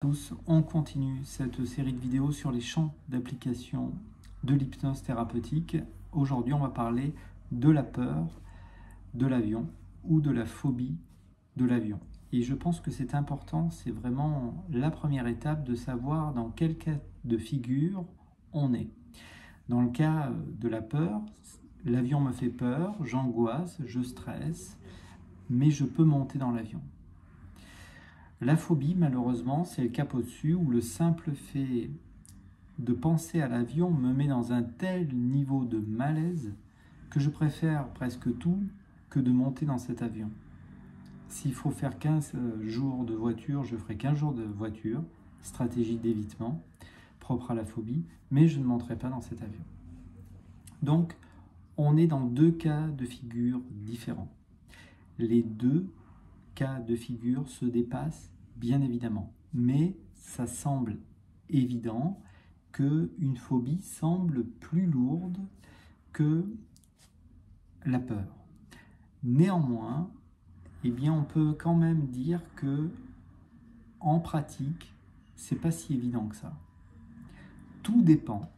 Tous, on continue cette série de vidéos sur les champs d'application de l'hypnose thérapeutique. Aujourd'hui, on va parler de la peur de l'avion ou de la phobie de l'avion. Et je pense que c'est important, c'est vraiment la première étape de savoir dans quel cas de figure on est. Dans le cas de la peur, l'avion me fait peur, j'angoisse, je stresse, mais je peux monter dans l'avion. La phobie, malheureusement, c'est le cap au-dessus où le simple fait de penser à l'avion me met dans un tel niveau de malaise que je préfère presque tout que de monter dans cet avion. S'il faut faire 15 jours de voiture, je ferai 15 jours de voiture, stratégie d'évitement propre à la phobie, mais je ne monterai pas dans cet avion. Donc, on est dans deux cas de figure différents. Les deux cas de figure se dépassent bien évidemment, mais ça semble évident qu'une phobie semble plus lourde que la peur. Néanmoins, eh bien, on peut quand même dire que en pratique, c'est pas si évident que ça. Tout dépend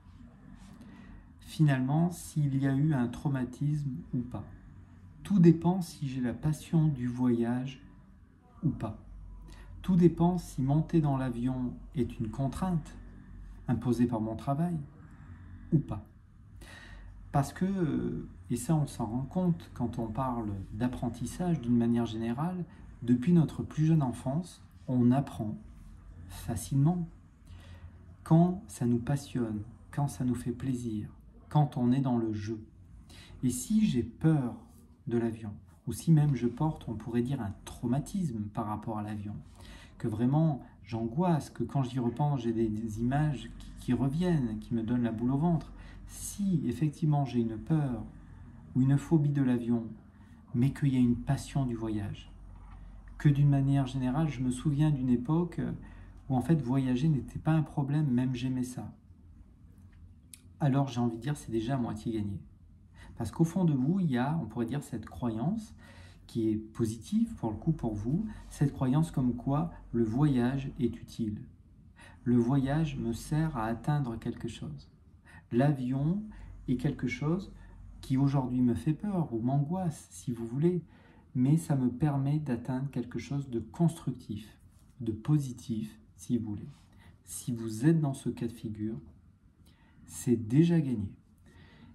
finalement s'il y a eu un traumatisme ou pas. Tout dépend si j'ai la passion du voyage ou pas. Tout dépend si monter dans l'avion est une contrainte imposée par mon travail ou pas. Parce que, et ça on s'en rend compte quand on parle d'apprentissage d'une manière générale, depuis notre plus jeune enfance, on apprend facilement. Quand ça nous passionne, quand ça nous fait plaisir, quand on est dans le jeu. Et si j'ai peur de l'avion, ou si même je porte, on pourrait dire, un traumatisme par rapport à l'avion, que vraiment j'angoisse, que quand j'y repense, j'ai des images qui reviennent, qui me donnent la boule au ventre. Si effectivement j'ai une peur ou une phobie de l'avion, mais qu'il y a une passion du voyage, que d'une manière générale, je me souviens d'une époque où en fait voyager n'était pas un problème, même j'aimais ça, alors j'ai envie de dire c'est déjà à moitié gagné. Parce qu'au fond de vous, il y a, on pourrait dire, cette croyance qui est positive pour le coup pour vous, cette croyance comme quoi le voyage est utile. Le voyage me sert à atteindre quelque chose. L'avion est quelque chose qui aujourd'hui me fait peur ou m'angoisse, si vous voulez, mais ça me permet d'atteindre quelque chose de constructif, de positif, si vous voulez. Si vous êtes dans ce cas de figure, c'est déjà gagné.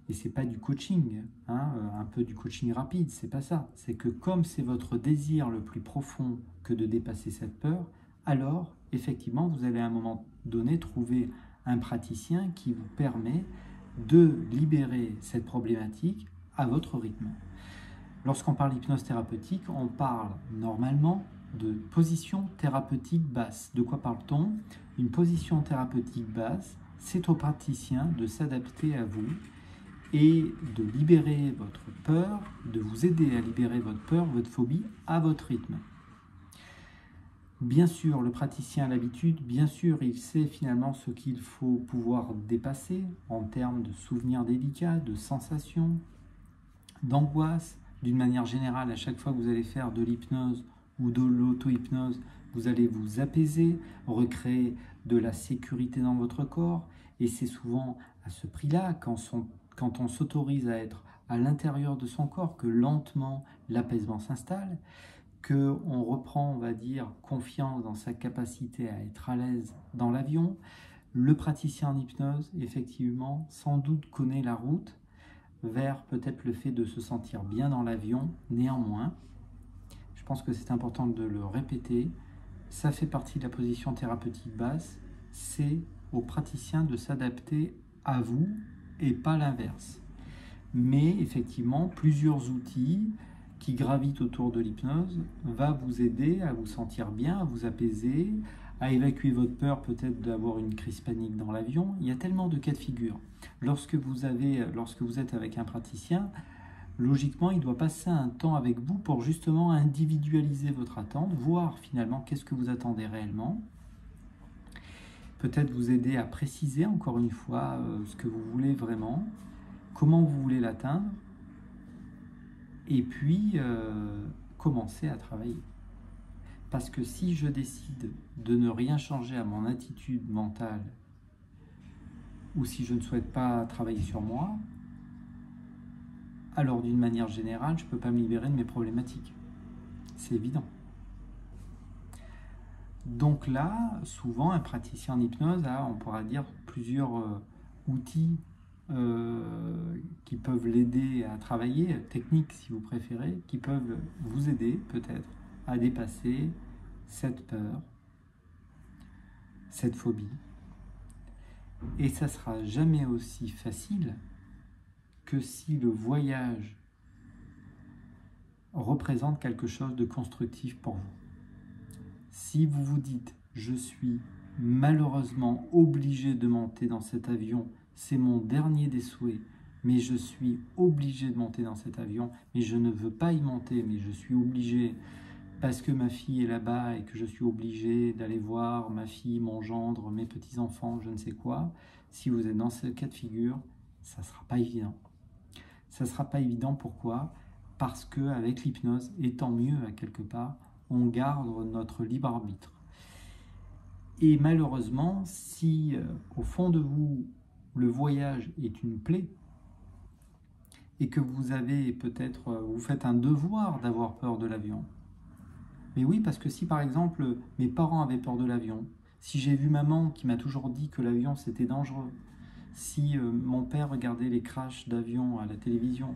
Et c'est pas du coaching, un peu du coaching rapide, c'est pas ça. C'est que comme c'est votre désir le plus profond que de dépasser cette peur, alors effectivement vous allez à un moment donné trouver un praticien qui vous permet de libérer cette problématique à votre rythme. Lorsqu'on parle d'hypnose thérapeutique, on parle normalement de position thérapeutique basse. De quoi parle-t-on? Une position thérapeutique basse, c'est au praticien de s'adapter à vous et de libérer votre peur, de vous aider à libérer votre peur, votre phobie, à votre rythme. Bien sûr, le praticien a l'habitude, bien sûr, il sait finalement ce qu'il faut pouvoir dépasser en termes de souvenirs délicats, de sensations, d'angoisse. D'une manière générale, à chaque fois que vous allez faire de l'hypnose ou de l'auto-hypnose, vous allez vous apaiser, recréer de la sécurité dans votre corps. Et c'est souvent à ce prix-là, quand on s'autorise à être à l'intérieur de son corps, que lentement l'apaisement s'installe, qu'on reprend, on va dire, confiance dans sa capacité à être à l'aise dans l'avion. Le praticien en hypnose, effectivement, sans doute connaît la route vers peut-être le fait de se sentir bien dans l'avion. Néanmoins, je pense que c'est important de le répéter, ça fait partie de la position thérapeutique basse, c'est au praticien de s'adapter à vous et pas l'inverse. Mais effectivement, plusieurs outils qui gravitent autour de l'hypnose va vous aider à vous sentir bien, à vous apaiser, à évacuer votre peur peut-être d'avoir une crise panique dans l'avion. Il y a tellement de cas de figure. Lorsque vous êtes avec un praticien, logiquement, il doit passer un temps avec vous pour justement individualiser votre attente, voir finalement qu'est-ce que vous attendez réellement. Peut-être vous aider à préciser encore une fois ce que vous voulez vraiment, comment vous voulez l'atteindre, et puis commencer à travailler. Parce que si je décide de ne rien changer à mon attitude mentale, ou si je ne souhaite pas travailler sur moi, alors d'une manière générale, je ne peux pas me libérer de mes problématiques. C'est évident. Donc là, souvent, un praticien en hypnose a, on pourra dire, plusieurs outils qui peuvent l'aider à travailler, techniques si vous préférez, qui peuvent vous aider peut-être à dépasser cette peur, cette phobie. Et ça ne sera jamais aussi facile que si le voyage représente quelque chose de constructif pour vous. Si vous vous dites « je suis malheureusement obligé de monter dans cet avion, c'est mon dernier des souhaits, mais je suis obligé de monter dans cet avion, mais je ne veux pas y monter, mais je suis obligé parce que ma fille est là-bas et que je suis obligé d'aller voir ma fille, mon gendre, mes petits-enfants, je ne sais quoi », si vous êtes dans ce cas de figure, ça ne sera pas évident. Ça ne sera pas évident, pourquoi ? Parce qu'avec l'hypnose, et tant mieux à quelque part, on garde notre libre arbitre. Et malheureusement, si au fond de vous, le voyage est une plaie, et que vous avez peut-être, vous faites un devoir d'avoir peur de l'avion. Mais oui, parce que si par exemple, mes parents avaient peur de l'avion, si j'ai vu maman qui m'a toujours dit que l'avion c'était dangereux, si mon père regardait les crashs d'avions à la télévision,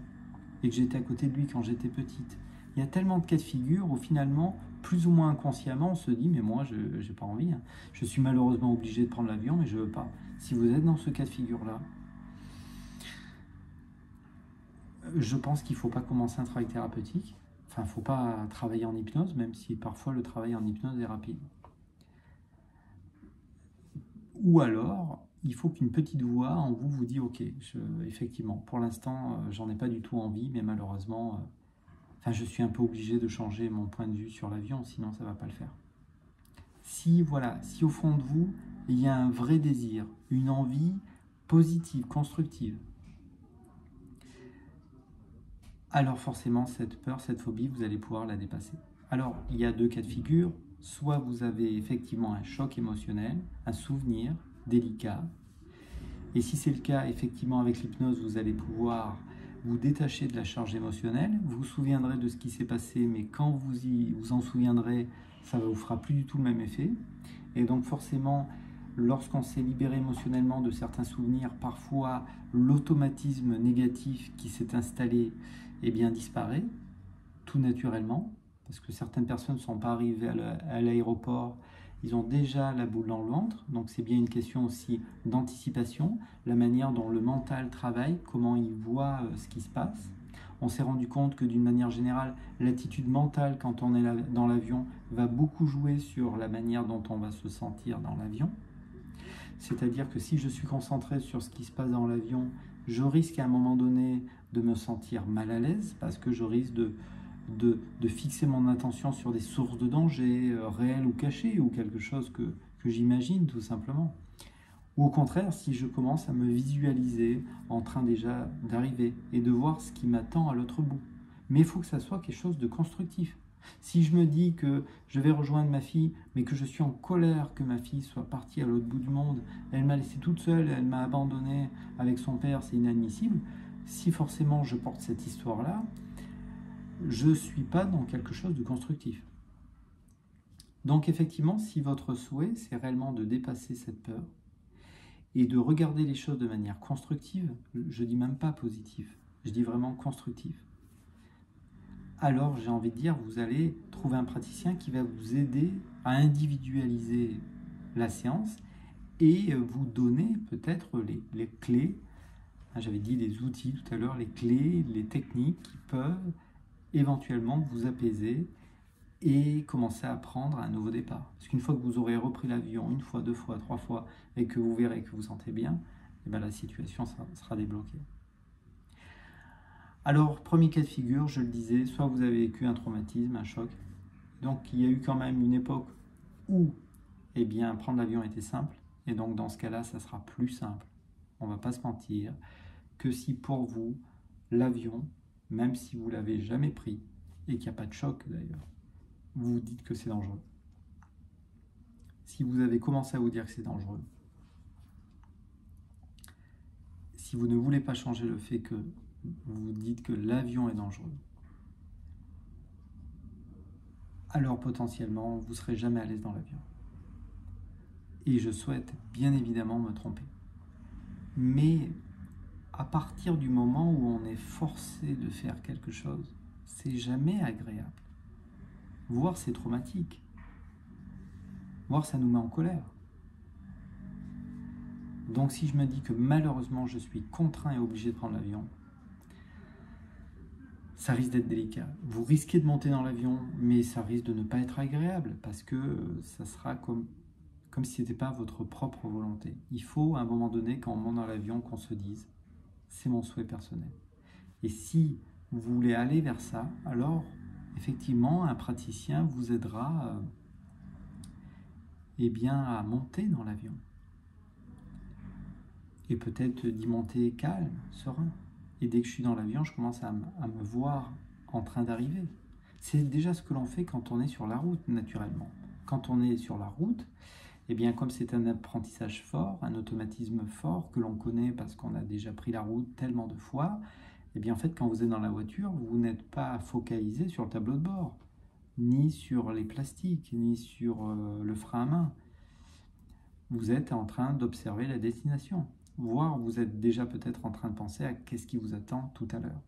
et que j'étais à côté de lui quand j'étais petite, il y a tellement de cas de figure où finalement, plus ou moins inconsciemment, on se dit « mais moi, je n'ai pas envie. Hein. Je suis malheureusement obligé de prendre l'avion, mais je ne veux pas. » Si vous êtes dans ce cas de figure-là, je pense qu'il ne faut pas commencer un travail thérapeutique. Enfin, il ne faut pas travailler en hypnose, même si parfois le travail en hypnose est rapide. Ou alors, il faut qu'une petite voix en vous vous dise « ok, effectivement, pour l'instant, j'en ai pas du tout envie, mais malheureusement... Enfin, je suis un peu obligé de changer mon point de vue sur l'avion, sinon ça ne va pas le faire. » Si, voilà, si au fond de vous, il y a un vrai désir, une envie positive, constructive, alors forcément, cette peur, cette phobie, vous allez pouvoir la dépasser. Alors, il y a deux cas de figure. Soit vous avez effectivement un choc émotionnel, un souvenir délicat. Et si c'est le cas, effectivement, avec l'hypnose, vous allez pouvoir vous détacher de la charge émotionnelle, vous vous souviendrez de ce qui s'est passé, mais quand vous en souviendrez, ça ne vous fera plus du tout le même effet. Et donc forcément, lorsqu'on s'est libéré émotionnellement de certains souvenirs, parfois l'automatisme négatif qui s'est installé disparaît, tout naturellement, parce que certaines personnes ne sont pas arrivées à l'aéroport, ils ont déjà la boule dans le ventre, donc c'est bien une question aussi d'anticipation, la manière dont le mental travaille, comment il voit ce qui se passe. On s'est rendu compte que d'une manière générale, l'attitude mentale quand on est dans l'avion va beaucoup jouer sur la manière dont on va se sentir dans l'avion. C'est-à-dire que si je suis concentré sur ce qui se passe dans l'avion, je risque à un moment donné de me sentir mal à l'aise parce que je risque de fixer mon attention sur des sources de danger réelles ou cachées ou quelque chose que j'imagine tout simplement. Ou au contraire, si je commence à me visualiser en train déjà d'arriver et de voir ce qui m'attend à l'autre bout. Mais il faut que ça soit quelque chose de constructif. Si je me dis que je vais rejoindre ma fille, mais que je suis en colère que ma fille soit partie à l'autre bout du monde, elle m'a laissée toute seule, elle m'a abandonnée avec son père, c'est inadmissible. Si forcément je porte cette histoire-là, je ne suis pas dans quelque chose de constructif. Donc effectivement, si votre souhait, c'est réellement de dépasser cette peur et de regarder les choses de manière constructive, je ne dis même pas positive, je dis vraiment constructive, alors j'ai envie de dire, vous allez trouver un praticien qui va vous aider à individualiser la séance et vous donner peut-être les clés, j'avais dit les outils tout à l'heure, les clés, les techniques qui peuvent éventuellement vous apaiser et commencer à prendre un nouveau départ. Parce qu'une fois que vous aurez repris l'avion, une fois, deux fois, trois fois, et que vous verrez que vous sentez bien, et bien la situation sera débloquée. Alors, premier cas de figure, je le disais, soit vous avez vécu un traumatisme, un choc. Donc, il y a eu quand même une époque où prendre l'avion était simple. Et donc, dans ce cas-là, ça sera plus simple. On ne va pas se mentir que si pour vous, l'avion, même si vous ne l'avez jamais pris, et qu'il n'y a pas de choc d'ailleurs, vous vous dites que c'est dangereux. Si vous avez commencé à vous dire que c'est dangereux, si vous ne voulez pas changer le fait que vous vous dites que l'avion est dangereux, alors potentiellement, vous ne serez jamais à l'aise dans l'avion. Et je souhaite bien évidemment me tromper. Mais à partir du moment où on est forcé de faire quelque chose, c'est jamais agréable. Voire c'est traumatique. Voire ça nous met en colère. Donc si je me dis que malheureusement je suis contraint et obligé de prendre l'avion, ça risque d'être délicat. Vous risquez de monter dans l'avion, mais ça risque de ne pas être agréable parce que ça sera comme si ce n'était pas votre propre volonté. Il faut à un moment donné, quand on monte dans l'avion, qu'on se dise « c'est mon souhait personnel ». Et si vous voulez aller vers ça, alors effectivement, un praticien vous aidera à monter dans l'avion. Et peut-être d'y monter calme, serein. Et dès que je suis dans l'avion, je commence à me voir en train d'arriver. C'est déjà ce que l'on fait quand on est sur la route, naturellement. Quand on est sur la route, eh bien, comme c'est un apprentissage fort, un automatisme fort que l'on connaît parce qu'on a déjà pris la route tellement de fois, eh bien, en fait, quand vous êtes dans la voiture, vous n'êtes pas focalisé sur le tableau de bord, ni sur les plastiques, ni sur le frein à main. Vous êtes en train d'observer la destination. Voire vous êtes déjà peut-être en train de penser à qu'est-ce qui vous attend tout à l'heure.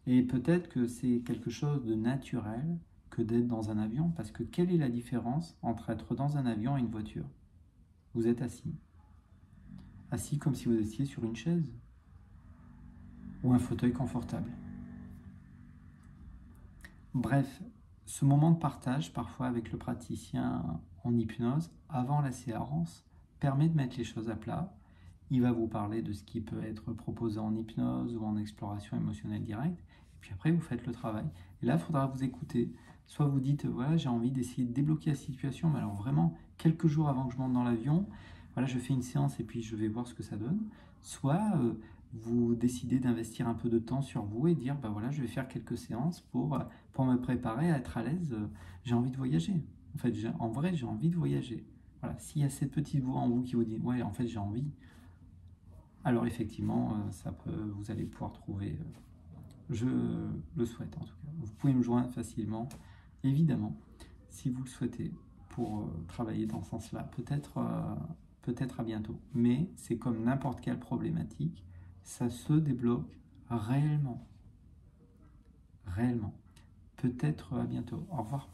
Et peut-être que c'est quelque chose de naturel que d'être dans un avion, parce que quelle est la différence entre être dans un avion et une voiture? Vous êtes assis. Assis comme si vous étiez sur une chaise ou un fauteuil confortable. Bref, ce moment de partage, parfois avec le praticien en hypnose, avant la séance, permet de mettre les choses à plat. Il va vous parler de ce qui peut être proposé en hypnose ou en exploration émotionnelle directe. Et puis après, vous faites le travail. Et là, il faudra vous écouter. Soit vous dites, voilà, j'ai envie d'essayer de débloquer la situation, mais alors vraiment, quelques jours avant que je monte dans l'avion, voilà, je fais une séance et puis je vais voir ce que ça donne. Soit vous décidez d'investir un peu de temps sur vous et dire, bah voilà, je vais faire quelques séances pour me préparer à être à l'aise. J'ai envie de voyager. En fait, en vrai, j'ai envie de voyager. Voilà, s'il y a cette petite voix en vous qui vous dit, ouais, en fait, j'ai envie, alors effectivement, vous allez pouvoir trouver, je le souhaite en tout cas. Vous pouvez me joindre facilement, évidemment, si vous le souhaitez, pour travailler dans ce sens-là. Peut-être à bientôt. Mais c'est comme n'importe quelle problématique, ça se débloque réellement. Réellement. Peut-être à bientôt. Au revoir.